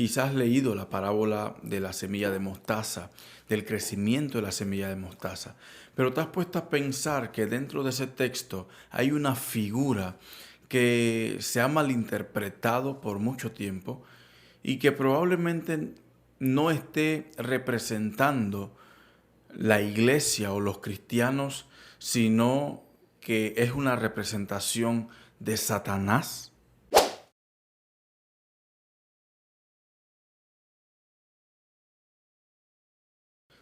Quizás has leído la parábola de la semilla de mostaza, del crecimiento de la semilla de mostaza, pero te has puesto a pensar que dentro de ese texto hay una figura que se ha malinterpretado por mucho tiempo y que probablemente no esté representando la iglesia o los cristianos, sino que es una representación de Satanás.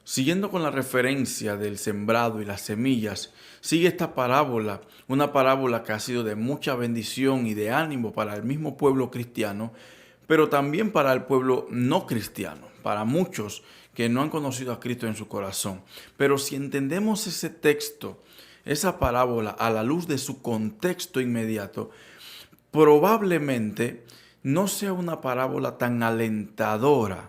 Siguiendo con la referencia del sembrado y las semillas, sigue esta parábola, una parábola que ha sido de mucha bendición y de ánimo para el mismo pueblo cristiano, pero también para el pueblo no cristiano, para muchos que no han conocido a Cristo en su corazón. Pero si entendemos ese texto, esa parábola a la luz de su contexto inmediato, probablemente no sea una parábola tan alentadora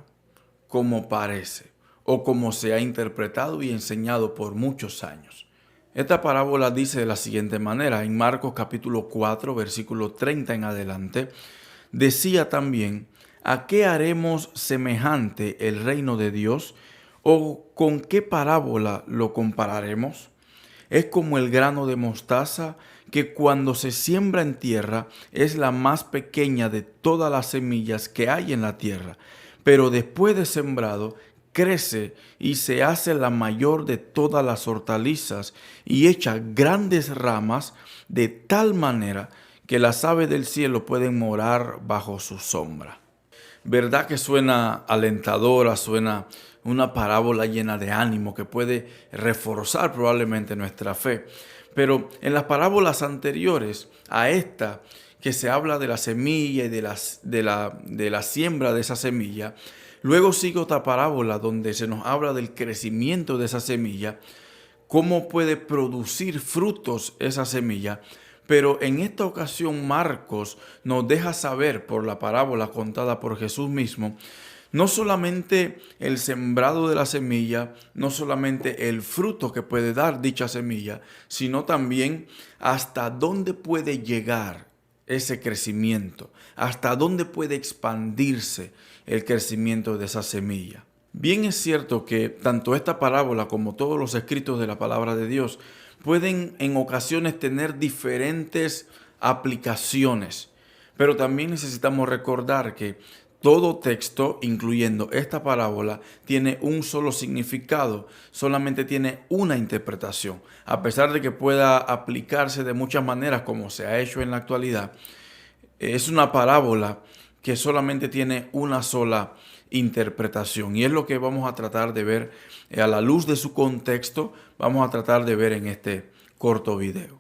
como parece o como se ha interpretado y enseñado por muchos años. Esta parábola dice de la siguiente manera, en Marcos capítulo 4, versículo 30 en adelante, decía también, ¿a qué haremos semejante el reino de Dios? ¿O con qué parábola lo compararemos? Es como el grano de mostaza que cuando se siembra en tierra es la más pequeña de todas las semillas que hay en la tierra, pero después de sembrado crece y se hace la mayor de todas las hortalizas y echa grandes ramas de tal manera que las aves del cielo pueden morar bajo su sombra. ¿Verdad que suena alentadora, suena una parábola llena de ánimo que puede reforzar probablemente nuestra fe? Pero en las parábolas anteriores a esta, que se habla de la semilla y de la siembra de esa semilla, luego sigue otra parábola donde se nos habla del crecimiento de esa semilla, cómo puede producir frutos esa semilla. Pero en esta ocasión Marcos nos deja saber por la parábola contada por Jesús mismo, no solamente el sembrado de la semilla, no solamente el fruto que puede dar dicha semilla, sino también hasta dónde puede llegar ese crecimiento, hasta dónde puede expandirse el crecimiento de esa semilla. Bien es cierto que tanto esta parábola como todos los escritos de la palabra de Dios pueden en ocasiones tener diferentes aplicaciones, pero también necesitamos recordar que todo texto, incluyendo esta parábola, tiene un solo significado, solamente tiene una interpretación. A pesar de que pueda aplicarse de muchas maneras como se ha hecho en la actualidad, es una parábola que solamente tiene una sola interpretación. Y es lo que vamos a tratar de ver a la luz de su contexto, vamos a tratar de ver en este corto video.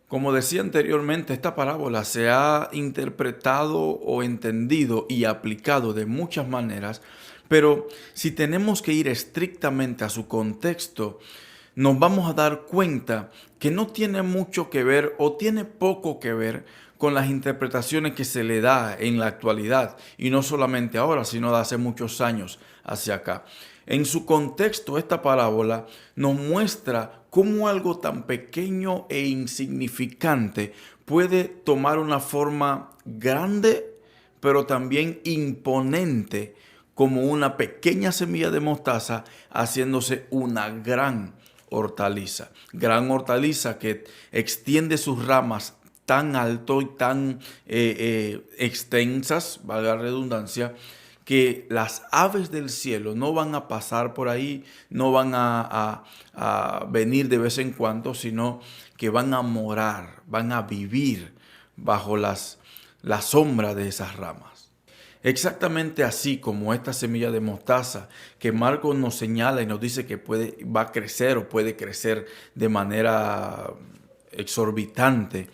Como decía anteriormente, esta parábola se ha interpretado o entendido y aplicado de muchas maneras, pero si tenemos que ir estrictamente a su contexto, nos vamos a dar cuenta que no tiene mucho que ver o tiene poco que ver con las interpretaciones que se le da en la actualidad, y no solamente ahora, sino de hace muchos años hacia acá. En su contexto, esta parábola nos muestra cómo algo tan pequeño e insignificante puede tomar una forma grande, pero también imponente, como una pequeña semilla de mostaza haciéndose una gran hortaliza que extiende sus ramas tan alto y tan extensas, valga la redundancia, que las aves del cielo no van a pasar por ahí, no van a venir de vez en cuando, sino que van a morar, van a vivir bajo la sombra de esas ramas. Exactamente así como esta semilla de mostaza que Marcos nos señala y nos dice que va a crecer o puede crecer de manera exorbitante.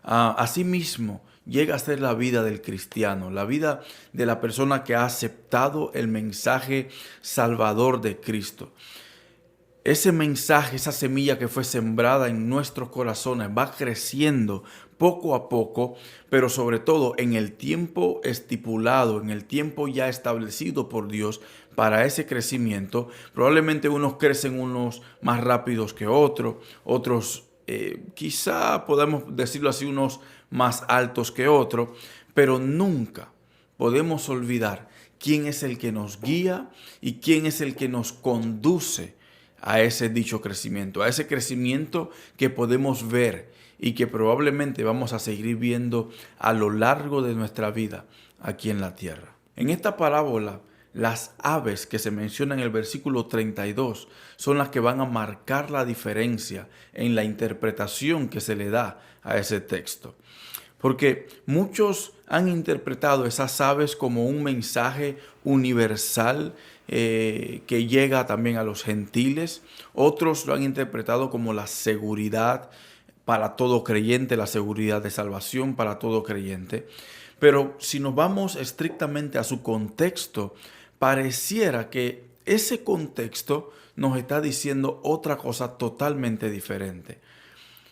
Asimismo, llega a ser la vida del cristiano, la vida de la persona que ha aceptado el mensaje salvador de Cristo. Ese mensaje, esa semilla que fue sembrada en nuestros corazones va creciendo poco a poco, pero sobre todo en el tiempo estipulado, en el tiempo ya establecido por Dios para ese crecimiento. Probablemente unos crecen unos más rápidos que otros, otros quizá podemos decirlo así, unos más altos que otros, pero nunca podemos olvidar quién es el que nos guía y quién es el que nos conduce a ese dicho crecimiento, a ese crecimiento que podemos ver y que probablemente vamos a seguir viendo a lo largo de nuestra vida aquí en la tierra. En esta parábola, las aves que se mencionan en el versículo 32 son las que van a marcar la diferencia en la interpretación que se le da a ese texto. Porque muchos han interpretado esas aves como un mensaje universal que llega también a los gentiles. Otros lo han interpretado como la seguridad para todo creyente, la seguridad de salvación para todo creyente. Pero si nos vamos estrictamente a su contexto, pareciera que ese contexto nos está diciendo otra cosa totalmente diferente.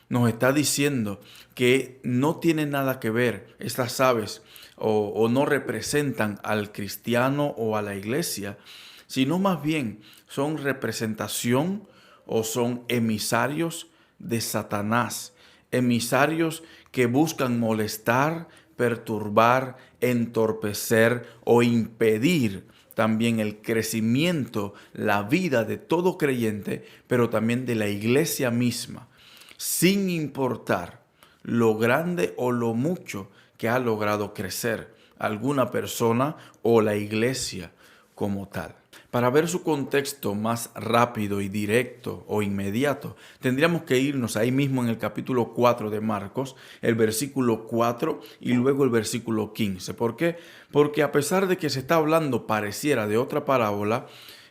Nos está diciendo que no tiene nada que ver estas aves o no representan al cristiano o a la iglesia, sino más bien son representación o son emisarios de Satanás, emisarios que buscan molestar, perturbar, entorpecer o impedir también el crecimiento, la vida de todo creyente, pero también de la iglesia misma, sin importar lo grande o lo mucho que ha logrado crecer alguna persona o la iglesia como tal. Para ver su contexto más rápido y directo o inmediato, tendríamos que irnos ahí mismo en el capítulo 4 de Marcos, el versículo 4 y luego el versículo 15. ¿Por qué? Porque a pesar de que se está hablando pareciera de otra parábola,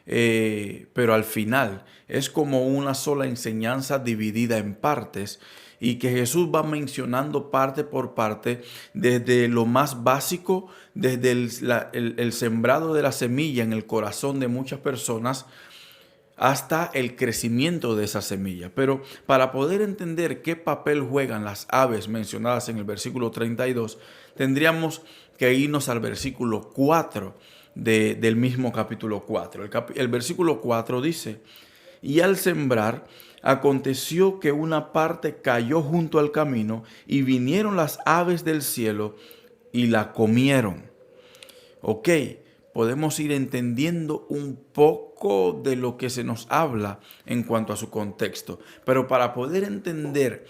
pero al final es como una sola enseñanza dividida en partes y que Jesús va mencionando parte por parte desde lo más básico, desde el sembrado de la semilla en el corazón de muchas personas hasta el crecimiento de esa semilla. Pero para poder entender qué papel juegan las aves mencionadas en el versículo 32, tendríamos que irnos al versículo 4 del mismo capítulo 4. El versículo 4 dice: y al sembrar, aconteció que una parte cayó junto al camino, y vinieron las aves del cielo y la comieron. Ok, podemos ir entendiendo un poco de lo que se nos habla en cuanto a su contexto. Pero para poder entender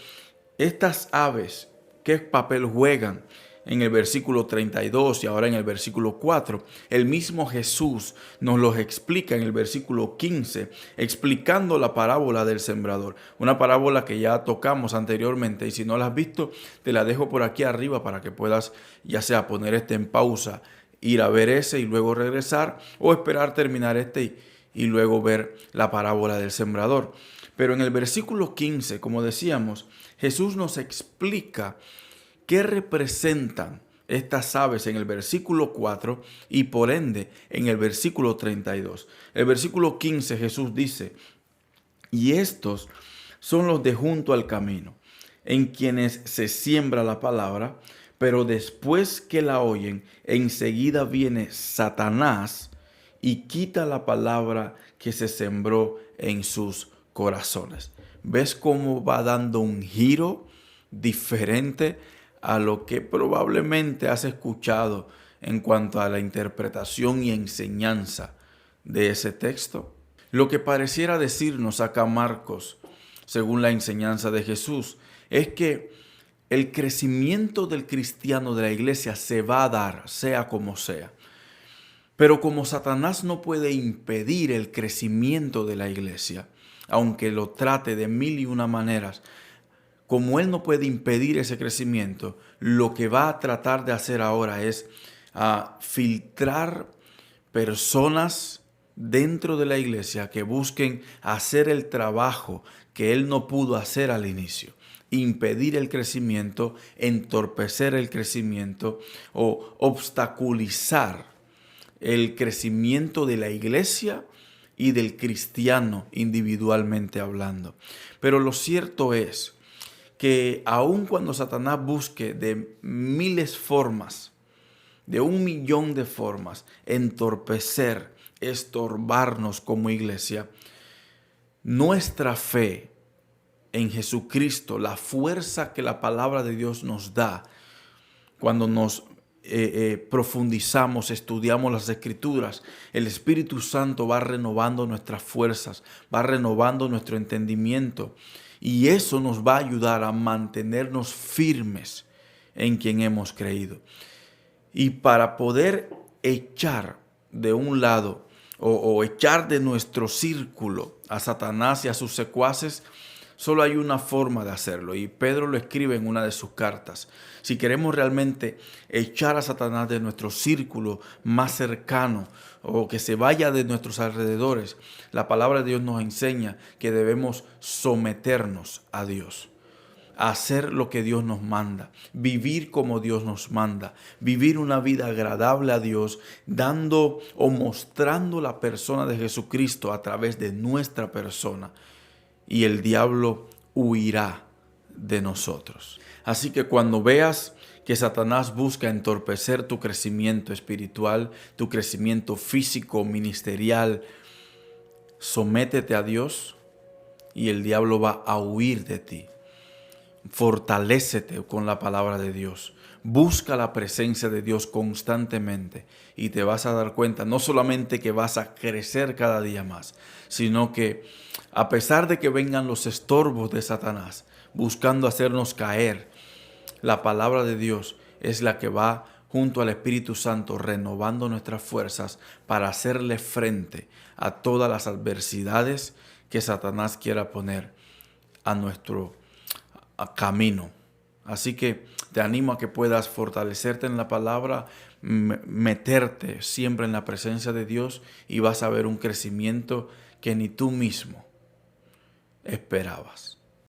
estas aves, qué papel juegan en el versículo 32 y ahora en el versículo 4, el mismo Jesús nos los explica en el versículo 15, explicando la parábola del sembrador. Una parábola que ya tocamos anteriormente, y si no la has visto, te la dejo por aquí arriba para que puedas ya sea poner en pausa, ir a ver ese y luego regresar, o esperar terminar y luego ver la parábola del sembrador. Pero en el versículo 15, como decíamos, Jesús nos explica qué representan estas aves en el versículo 4 y por ende en el versículo 32. El versículo 15 Jesús dice: y estos son los de junto al camino, en quienes se siembra la palabra, pero después que la oyen, enseguida viene Satanás y quita la palabra que se sembró en sus corazones. ¿Ves cómo va dando un giro diferente a lo que probablemente has escuchado en cuanto a la interpretación y enseñanza de ese texto? Lo que pareciera decirnos acá Marcos, según la enseñanza de Jesús, es que el crecimiento del cristiano de la iglesia se va a dar, sea como sea. Pero como Satanás no puede impedir el crecimiento de la iglesia, aunque lo trate de mil y una maneras, como él no puede impedir ese crecimiento, lo que va a tratar de hacer ahora es filtrar personas dentro de la iglesia que busquen hacer el trabajo que él no pudo hacer al inicio. Impedir el crecimiento, entorpecer el crecimiento o obstaculizar el crecimiento de la iglesia y del cristiano individualmente hablando. Pero lo cierto es que aun cuando Satanás busque de miles formas, de 1,000,000 de formas, entorpecer, estorbarnos como iglesia, nuestra fe en Jesucristo, la fuerza que la palabra de Dios nos da, cuando nos profundizamos, estudiamos las Escrituras, el Espíritu Santo va renovando nuestras fuerzas, va renovando nuestro entendimiento, y eso nos va a ayudar a mantenernos firmes en quien hemos creído. Y para poder echar de un lado o echar de nuestro círculo a Satanás y a sus secuaces, solo hay una forma de hacerlo, y Pedro lo escribe en una de sus cartas. Si queremos realmente echar a Satanás de nuestro círculo más cercano, o que se vaya de nuestros alrededores, la palabra de Dios nos enseña que debemos someternos a Dios, hacer lo que Dios nos manda, vivir como Dios nos manda, vivir una vida agradable a Dios, dando o mostrando la persona de Jesucristo a través de nuestra persona, y el diablo huirá de nosotros. Así que cuando veas que Satanás busca entorpecer tu crecimiento espiritual, tu crecimiento físico, ministerial, sométete a Dios y el diablo va a huir de ti. Fortalécete con la palabra de Dios. Busca la presencia de Dios constantemente y te vas a dar cuenta no solamente que vas a crecer cada día más, sino que a pesar de que vengan los estorbos de Satanás buscando hacernos caer, la palabra de Dios es la que va junto al Espíritu Santo renovando nuestras fuerzas para hacerle frente a todas las adversidades que Satanás quiera poner a nuestro camino. Así que te animo a que puedas fortalecerte en la palabra, meterte siempre en la presencia de Dios, y vas a ver un crecimiento que ni tú mismo esperabas.